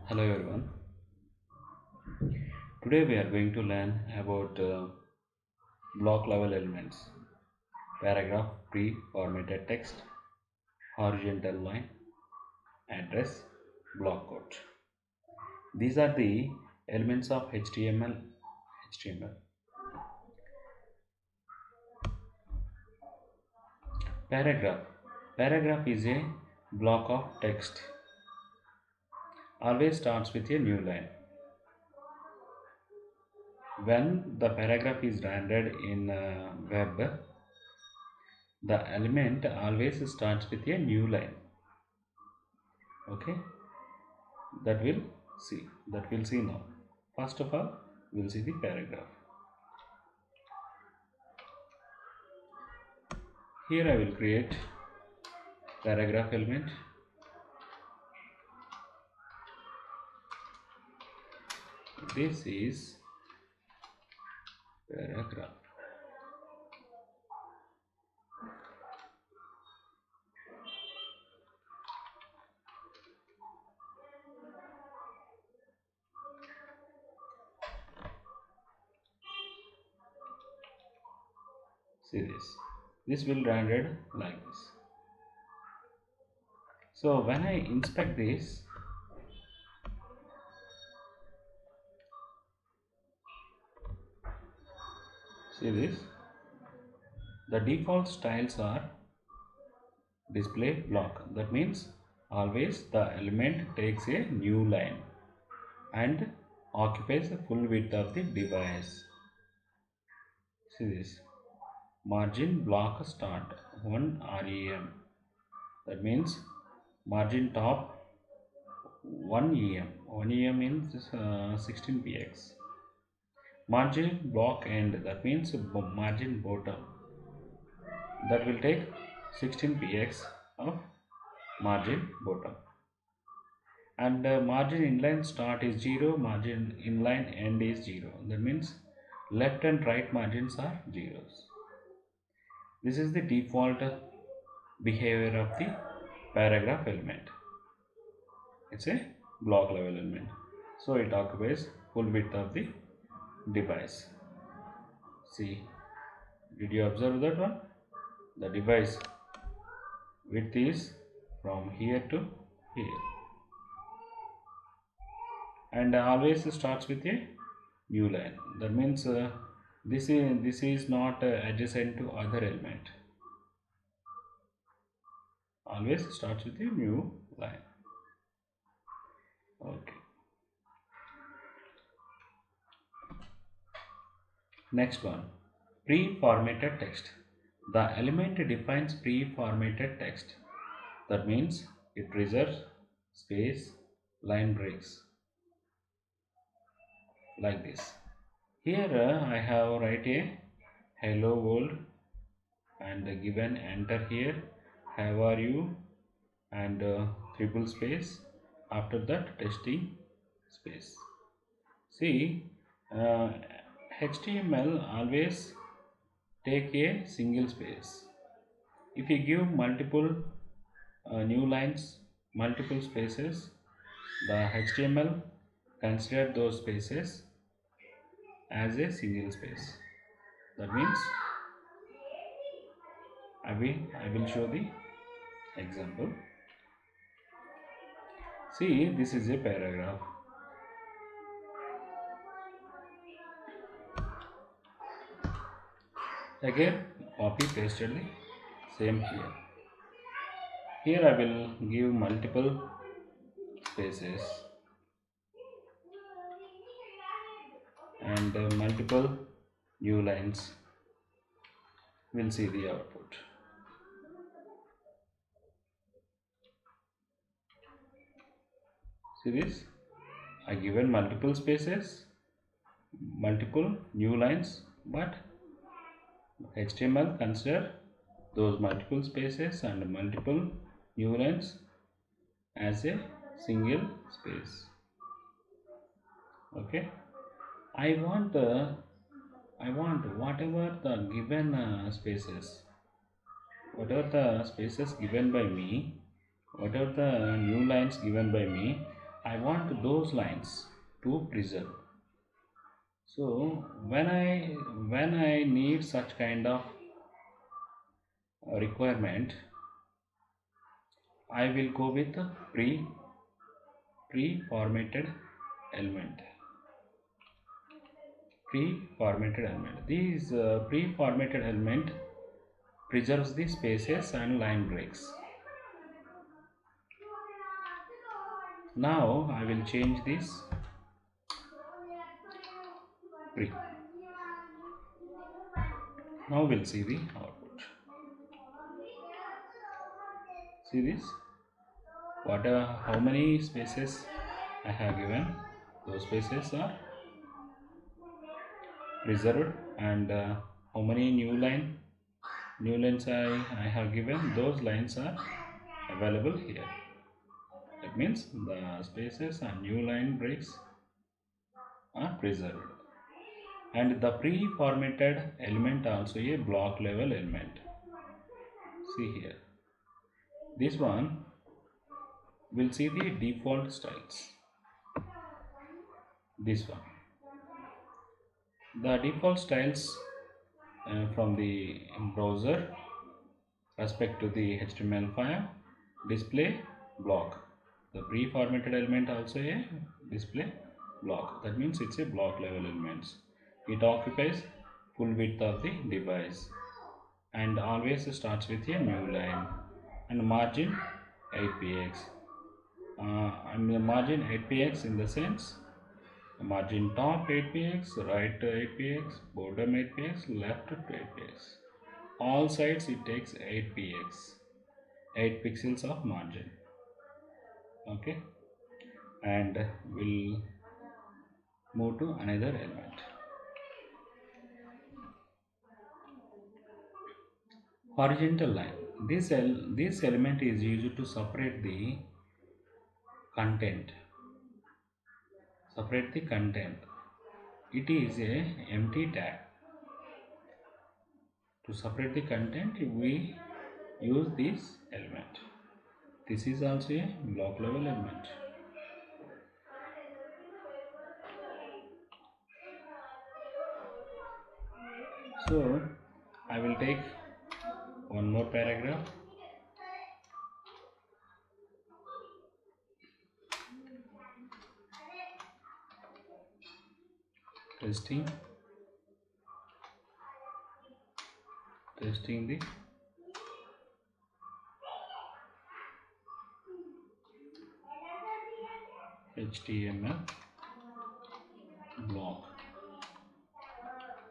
Hello everyone. Today we are going to learn about block level elements, paragraph, pre-formatted text, horizontal line, address, block quote. These are the elements of HTML. HTML. Paragraph. Paragraph is a block of text. Always starts with a new line. When the paragraph is rendered in web, the element always starts with a new line. Okay, see that we'll see now. First of all, we'll see the paragraph. Here I will create paragraph element. This is paragraph. See this will rendered like this. So when I inspect this, see this, the default styles are display block. That means always the element takes a new line and occupies the full width of the device. See this, margin block start 1 rem. That means margin top 1 em. 1 em means 16 px. Margin block end, that means margin bottom, that will take 16 px of margin bottom. And margin inline start is 0, margin inline end is 0. That means left and right margins are zeros. This is the default behavior of the paragraph element. It's a block level element, so it occupies full width of the device. See, did you observe that one? The device width is from here to here, and always starts with a new line. That means this is not adjacent to other element. Always starts with a new line. Okay. Next one, pre-formatted text. The element defines pre-formatted text. That means it reserves space, line breaks like this. Here I have write a hello world and given enter here. How are you? And triple space. After that testing space. See, HTML always take a single space. If you give multiple new lines, multiple spaces, the HTML consider those spaces as a single space. That means I will show the example. See, this is a paragraph. Again, copy pasted the same here. Here I will give multiple spaces and multiple new lines. We'll see the output. See this? I given multiple spaces, multiple new lines, but HTML consider those multiple spaces and multiple new lines as a single space. Okay, I want whatever the given spaces, whatever the spaces given by me, whatever the new lines given by me, I want those lines to preserve. So when I need such kind of requirement, I will go with the pre-formatted element. Pre-formatted element. These pre-formatted element preserves the spaces and line breaks. Now I will change this pre. Now we'll see the output. See this? How many spaces I have given? Those spaces are preserved, and how many new lines I have given, those lines are available here. That means the spaces and new line breaks are preserved, and the pre-formatted element also a block level element. See here, this one will see the default styles. This one, the default styles from the browser respect to the HTML5 display block. The pre-formatted element also a display block. That means it's a block level elements. It occupies full width of the device and always starts with a new line, and margin 8px. And the margin 8px in the sense margin top 8px, right 8px, bottom 8px, left 8px. All sides it takes 8px, 8 pixels of margin. Okay, and we'll move to another element. Horizontal line. This element is used to separate the content. Separate the content. It is a empty tag. To separate the content, we use this element. This is also a block level element. So I will take one more paragraph. Testing the HTML block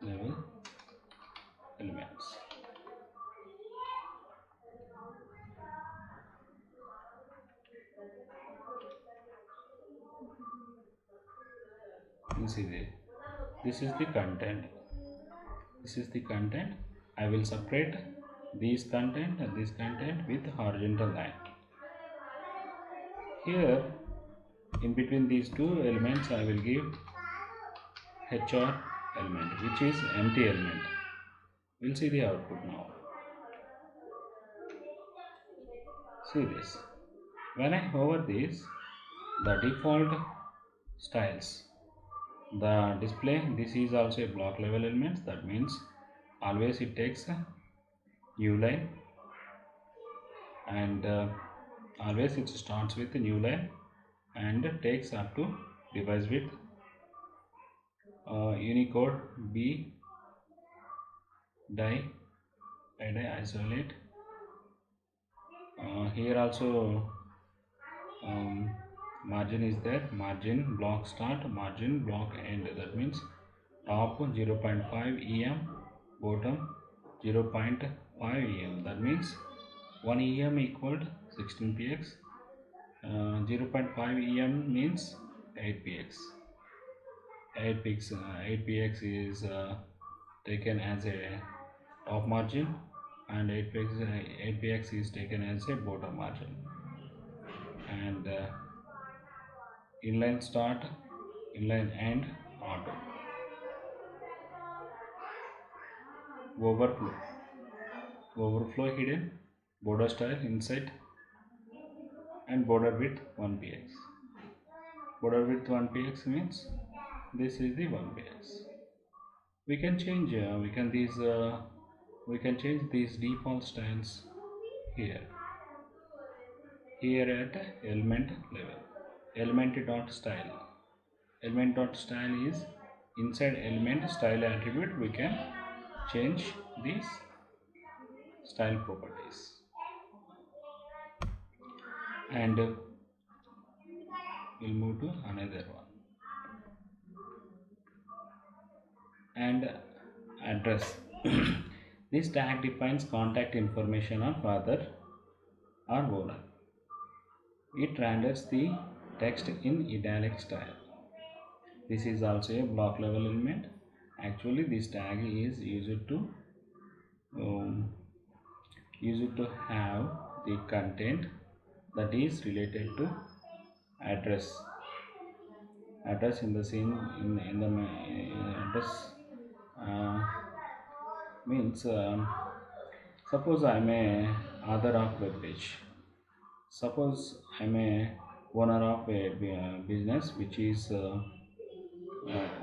level elements. You see there. This is the content. This is the content. I will separate this content and this content with horizontal line. Here, in between these two elements, I will give HR element, which is empty element. We'll see the output now. See this. When I hover this, the default styles, the display, this is also a block level element. That means always it takes a new line, and always it starts with a new line and takes up to device width Unicode B die isolate. Here also margin is there, margin block start, margin block end. That means top 0.5 em, bottom 0.5 em. That means 1 em equaled 16px, 0.5 em means 8px. 8px is taken as a top margin, and 8px is taken as a bottom margin. And inline start, inline end, auto. Overflow hidden, border style inside, and border width 1px. Border width 1 px means this is the 1 px. We can change. We can change these default styles here. Here at element level. Element dot style. Element dot style is inside element style attribute. We can change these style properties, and we'll move to another one. And address. This tag defines contact information of father or owner. It renders the text in italic style. This is also a block level element. Actually, this tag is um, used to have the content that is related to address. Address in the scene in the address means suppose I'm a author of web page. Suppose I'm a owner of a business which is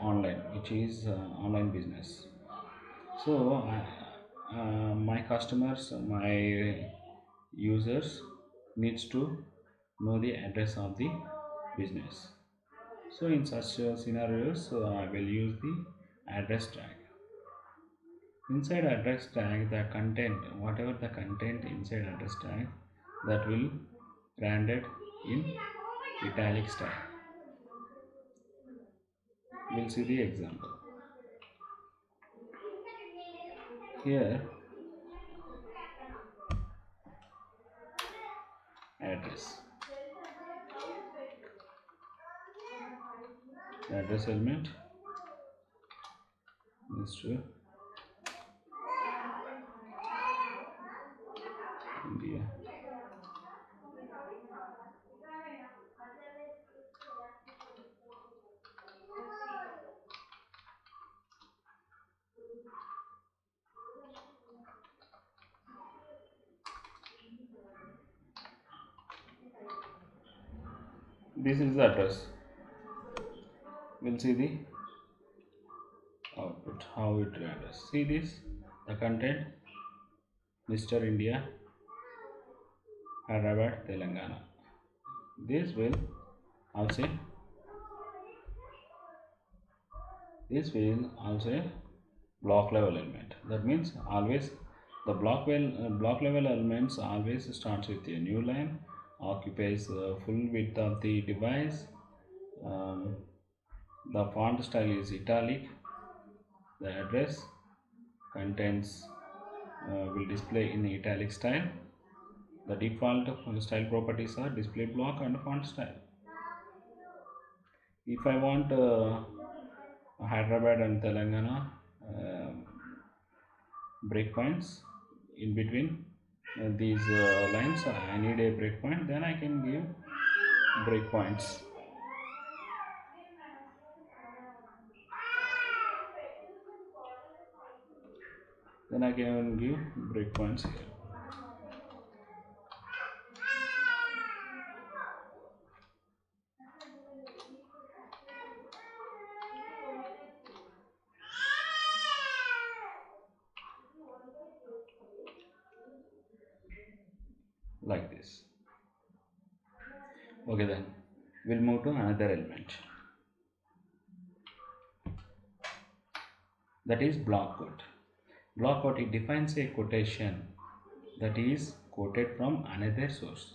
online, which is online business. So my customers, my users needs to know the address of the business. So in such scenarios, I will use the address tag. Inside address tag, the content, whatever the content inside address tag, that will rendered in italic style. We'll see the example. Here, address. The address element is to India. This is the address. We'll see the output, how it renders. See this, the content, Mr. India, Hyderabad, Telangana. This will also a block level element. That means always the block level elements always starts with a new line, occupies full width of the device. The font style is italic. The address contains will display in italic style. The default style properties are display block and font style. If I want Hyderabad and Telangana breakpoints in between these lines, I need a breakpoint, then I can give breakpoints. Then I can give breakpoints here. Like this. Okay, then we'll move to another element, that is block quote. Block quote, it defines a quotation that is quoted from another source.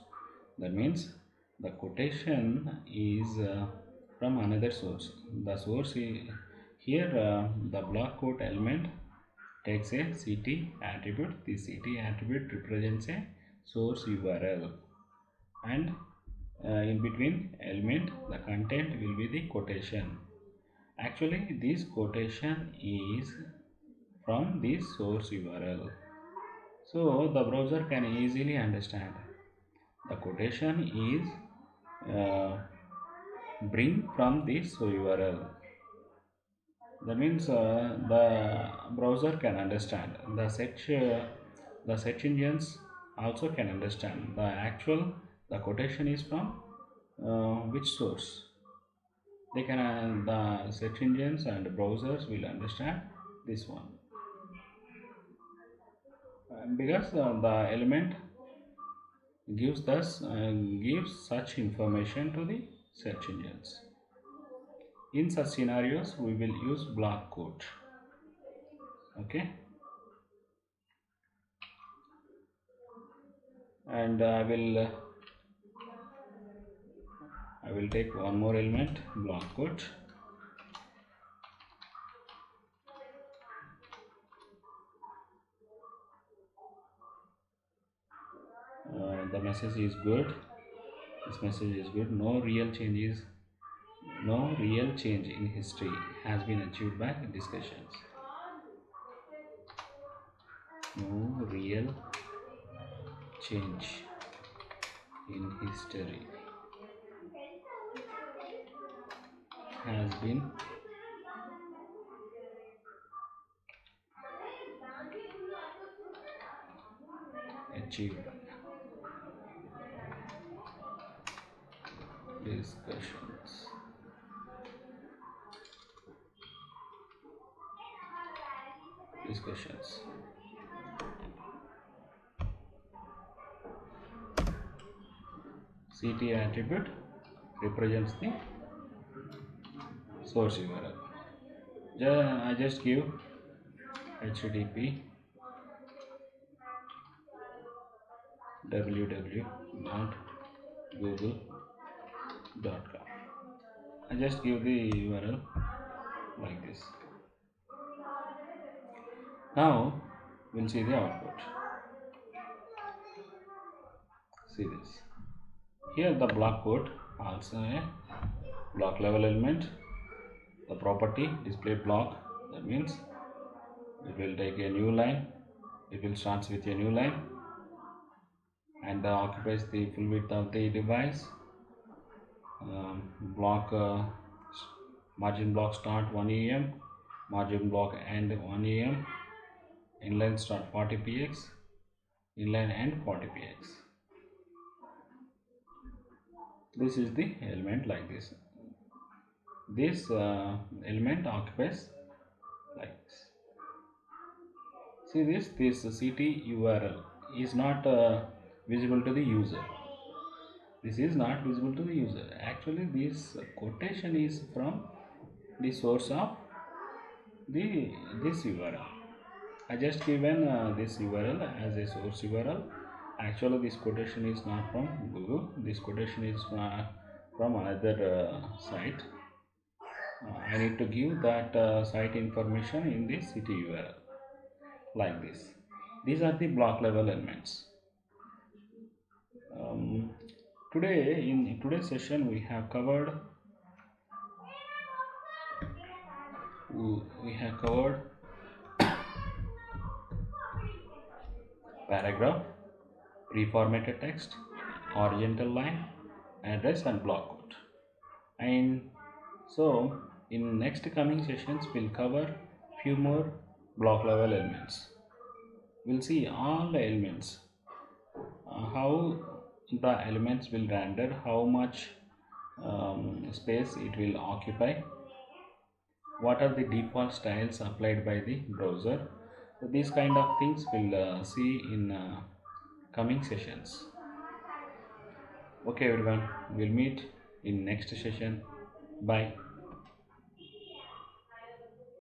That means the quotation is from another source. The source is here. The block quote element takes a CT attribute. The CT attribute represents a source URL, and in between element the content will be the quotation. Actually, this quotation is from this source URL, so the browser can easily understand the quotation is bring from this URL. That means the browser can understand, the search engines also can understand the quotation is from which source. They can the search engines and browsers will understand this one. Because the element gives such information to the search engines. In such scenarios, we will use block quote. Okay, and I will take one more element, block quote. The message is good. This message is good. No real change in history has been achieved by discussions. No real change in history has been achieved. Discussions. Discussions. CT attribute represents the source URL. I just give http www.google.com. I just give the URL like this. Now we'll see the output. See this. Here the block code, also a block level element. The property display block, that means it will take a new line. It will start with a new line and occupies the full width of the device. Block margin block start 1 em, margin block end 1 em, inline start 40 px, inline end 40 px. This is the element like this. This element occupies like this. See this CT URL is not visible to the user. This is not visible to the user. Actually, this quotation is from the source of this URL. I just given this URL as a source URL. Actually, this quotation is not from Google. This quotation is from another site. I need to give that site information in the CT URL like this. These are the block level elements. Today in today's session we have covered paragraph, pre-formatted text, horizontal line, address and block code. And so in next coming sessions we'll cover few more block level elements. We'll see all the elements, how the elements will render, how much space it will occupy, what are the default styles applied by the browser. So these kind of things we'll see in coming sessions. Okay everyone, we'll meet in next session. Bye.